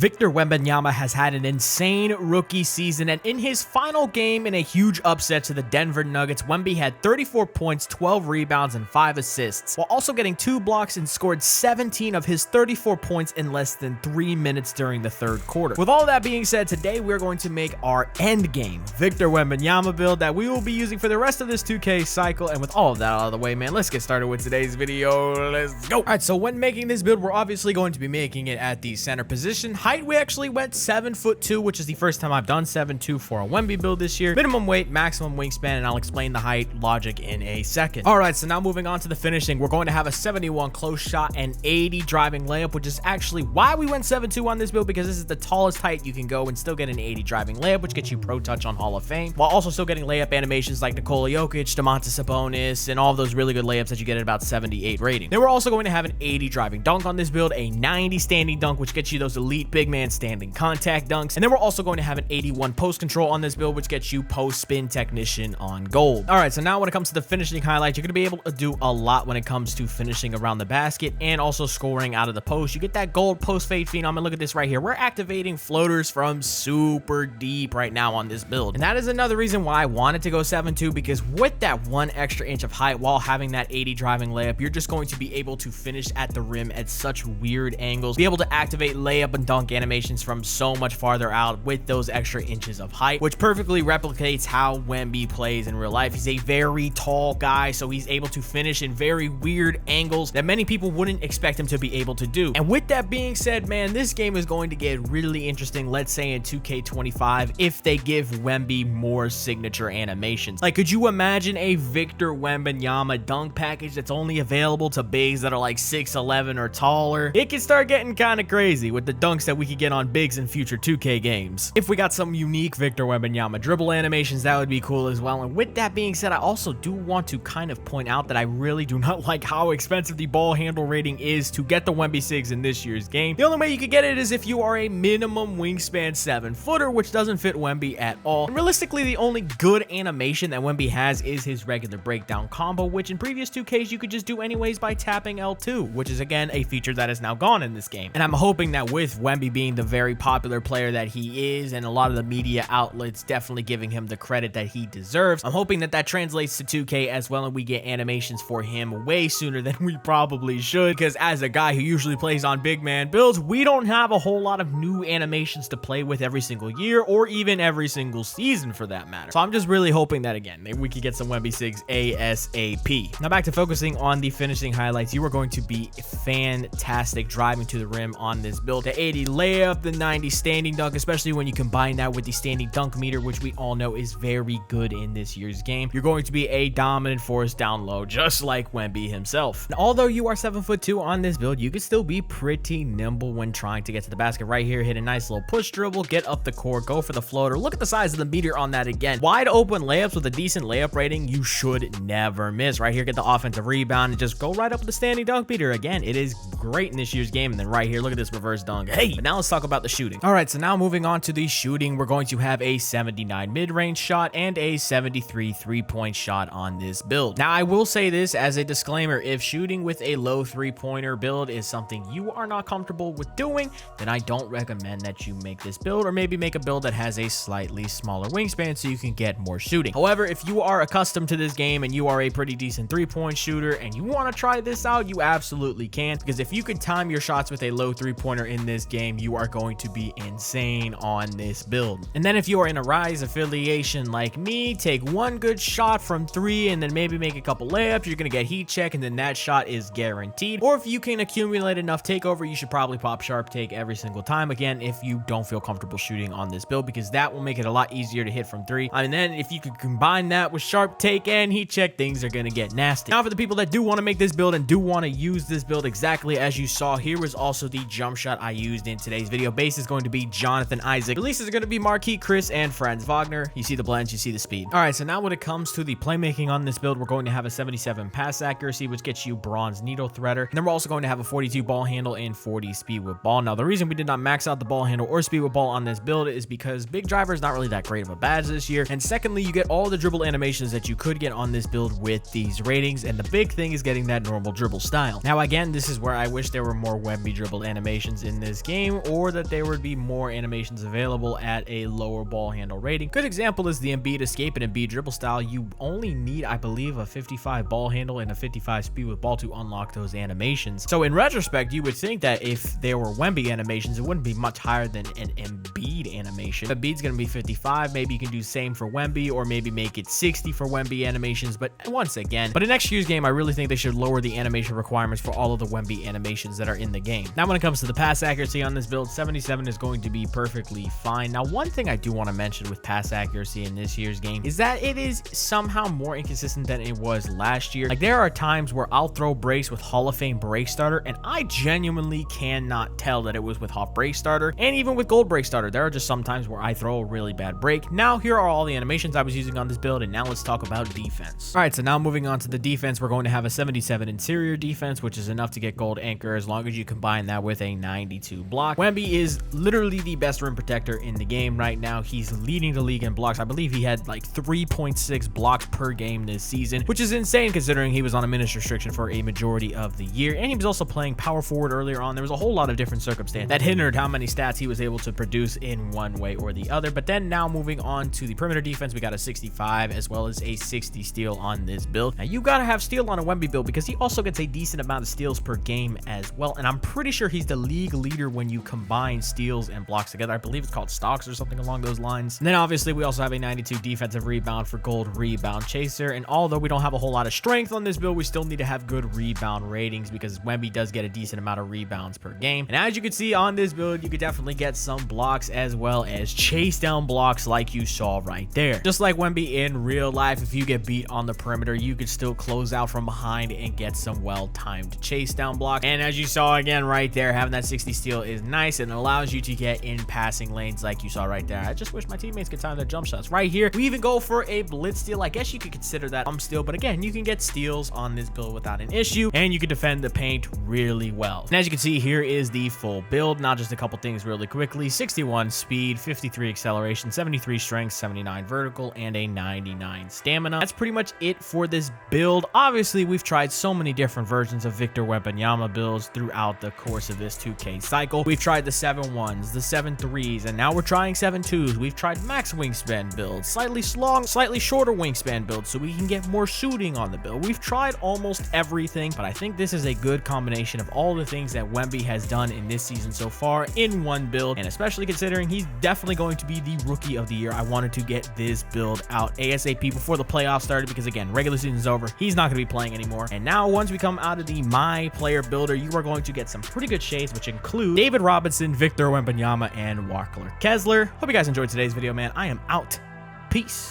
Victor Wembanyama has had an insane rookie season, and in his final game in a huge upset to the Denver Nuggets, Wemby had 34 points, 12 rebounds, and 5 assists, while also getting 2 blocks and scored 17 of his 34 points in less than 3 minutes during the third quarter. With all that being said, today we're going to make our endgame Victor Wembanyama build that we will be using for the rest of this 2K cycle, and with all of that out of the way, man, let's get started with today's video. Let's go. All right, so when making this build, we're obviously going to be making it at the center position. Height, we actually went 7'2", which is the first time I've done 7'2" for a Wemby build this year. Minimum weight, maximum wingspan, and I'll explain the height logic in a second. All right, so now moving on to the finishing, we're going to have a 71 close shot and 80 driving layup, which is actually why we went 7'2" on this build, because this is the tallest height you can go and still get an 80 driving layup, which gets you pro touch on Hall of Fame, while also still getting layup animations like Nikola Jokic, Domantas Sabonis, and all of those really good layups that you get at about 78 rating. Then we're also going to have an 80 driving dunk on this build, a 90 standing dunk, which gets you those elite big man standing contact dunks, and then we're also going to have an 81 post control on this build, which gets you post spin technician on gold. All right, so now when it comes to the finishing highlights, you're going to be able to do a lot when it comes to finishing around the basket and also scoring out of the post. You get that gold post fade phenom, and look at this right here. We're activating floaters from super deep right now on this build, and that is another reason why I wanted to go 7'2", because with that 1 extra inch of height while having that 80 driving layup, you're just going to be able to finish at the rim at such weird angles, be able to activate layup and dunk animations from so much farther out with those extra inches of height, which perfectly replicates how Wemby plays in real life. He's a very tall guy, so he's able to finish in very weird angles that many people wouldn't expect him to be able to do. And with that being said, man, this game is going to get really interesting, let's say in 2K25, if they give Wemby more signature animations. Like, could you imagine a Victor Wembanyama dunk package that's only available to bigs that are like 6'11" or taller? It can start getting kind of crazy with the dunks that we could get on bigs in future 2K games. If we got some unique Victor Wembanyama dribble animations, that would be cool as well. And with that being said, I also do want to kind of point out that I really do not like how expensive the ball handle rating is to get the Wemby Sigs in this year's game. The only way you could get it is if you are a minimum wingspan 7-footer, which doesn't fit Wemby at all. And realistically, the only good animation that Wemby has is his regular breakdown combo, which in previous 2Ks you could just do anyways by tapping L2, which is again a feature that is now gone in this game. And I'm hoping that with Wemby being the very popular player that he is, and a lot of the media outlets definitely giving him the credit that he deserves, I'm hoping that that translates to 2K as well, and we get animations for him way sooner than we probably should, because as a guy who usually plays on big man builds, we don't have a whole lot of new animations to play with every single year, or even every single season for that matter. So I'm just really hoping that, again, maybe we could get some Wemby Sigs ASAP. Now back to focusing on the finishing highlights. You are going to be fantastic driving to the rim on this build. The 80 layup, the 90 standing dunk, especially when you combine that with the standing dunk meter, which we all know is very good in this year's game. You're going to be a dominant force down low, just like Wemby himself. And although you are 7'2" on this build, you can still be pretty nimble when trying to get to the basket. Right here, hit a nice little push dribble, get up the court, go for the floater. Look at the size of the meter on that again. Wide open layups with a decent layup rating, you should never miss. Right here, get the offensive rebound and just go right up with the standing dunk meter. Again, it is great in this year's game. And then right here, look at this reverse dunk. Hey, but now let's talk about the shooting. All right, so now moving on to the shooting, we're going to have a 79 mid-range shot and a 73 3-point shot on this build. Now, I will say this as a disclaimer: if shooting with a low 3-pointer build is something you are not comfortable with doing, then I don't recommend that you make this build, or maybe make a build that has a slightly smaller wingspan so you can get more shooting. However, if you are accustomed to this game and you are a pretty decent 3-point shooter and you want to try this out, you absolutely can, because if you could time your shots with a low 3-pointer in this game, you are going to be insane on this build. And then if you are in a Rise affiliation like me, take one good shot from 3 and then maybe make a couple layups, you're going to get heat check, and then that shot is guaranteed. Or if you can accumulate enough takeover, you should probably pop sharp take every single time, again, if you don't feel comfortable shooting on this build, because that will make it a lot easier to hit from 3. And then if you could combine that with sharp take and heat check, things are going to get nasty. Now, for the people that do want to make this build and do want to use this build exactly as you saw, here was also the jump shot I used in today's video. Base is going to be Jonathan Isaac. Releases are going to be Marquis Chris and Franz Wagner. You see the blends, you see the speed. All right, so now when it comes to the playmaking on this build, we're going to have a 77 pass accuracy, which gets you bronze needle threader. And then we're also going to have a 42 ball handle and 40 speed with ball. Now, the reason we did not max out the ball handle or speed with ball on this build is because big driver is not really that great of a badge this year. And secondly, you get all the dribble animations that you could get on this build with these ratings. And the big thing is getting that normal dribble style. Now, again, this is where I wish there were more Wemby dribble animations in this game. same, or that there would be more animations available at a lower ball handle rating. Good example is the Embiid escape and Embiid dribble style. You only need, I believe, a 55 ball handle and a 55 speed with ball to unlock those animations. So in retrospect, you would think that if there were Wemby animations, it wouldn't be much higher than an Embiid animation. Embiid's going to be 55. Maybe you can do same for Wemby, or maybe make it 60 for Wemby animations. But once again, in next year's game, I really think they should lower the animation requirements for all of the Wemby animations that are in the game. Now, when it comes to the pass accuracy on this build, 77 is going to be perfectly fine. Now, one thing I do want to mention with pass accuracy in this year's game is that it is somehow more inconsistent than it was last year. Like, there are times where I'll throw breaks with Hall of Fame break starter, and I genuinely cannot tell that it was with Hall break starter, and even with gold break starter, there are just some times where I throw a really bad break. Now, here are all the animations I was using on this build, and now let's talk about defense. All right, so now moving on to the defense, we're going to have a 77 interior defense, which is enough to get gold anchor as long as you combine that with a 92 block. Wemby is literally the best rim protector in the game right now. He's leading the league in blocks. I believe he had like 3.6 blocks per game this season, which is insane considering he was on a minutes restriction for a majority of the year, and he was also playing power forward earlier on. There was a whole lot of different circumstances that hindered how many stats he was able to produce in one way or the other. But then now moving on to the perimeter defense, we got a 65 as well as a 60 steal on this build. Now you gotta have steal on a Wemby build because he also gets a decent amount of steals per game as well, and I'm pretty sure he's the league leader when you combine steals and blocks together. I believe it's called stocks or something along those lines. And then obviously we also have a 92 defensive rebound for gold rebound chaser, and although we don't have a whole lot of strength on this build, we still need to have good rebound ratings because Wemby does get a decent amount of rebounds per game. And as you can see on this build, you could definitely get some blocks as well as chase down blocks like you saw right there. Just like Wemby in real life, if you get beat on the perimeter, you could still close out from behind and get some well-timed chase down blocks. And as you saw again right there, having that 60 steal is nice and allows you to get in passing lanes like you saw right there. I just wish my teammates could time their jump shots. Right here, we even go for a blitz steal. I guess you could consider that steal, but again, you can get steals on this build without an issue, and you can defend the paint really well. And as you can see, here is the full build. Now just a couple things really quickly. 61 speed, 53 acceleration, 73 strength, 79 vertical, and a 99 stamina. That's pretty much it for this build. Obviously, we've tried so many different versions of Victor Wembanyama builds throughout the course of this 2K cycle. We've tried the 7-1s, the 7-3s, and now we're trying 7-2s. We've tried max wingspan builds, slightly shorter wingspan builds so we can get more shooting on the build. We've tried almost everything, but I think this is a good combination of all the things that Wemby has done in this season so far in one build, and especially considering he's definitely going to be the rookie of the year, I wanted to get this build out ASAP before the playoffs started because again, regular season's over. He's not going to be playing anymore. And now once we come out of the My Player Builder, you are going to get some pretty good shades, which include David Robinson, Victor Wembanyama, and Walker Kessler. Hope you guys enjoyed today's video, man. I am out. Peace.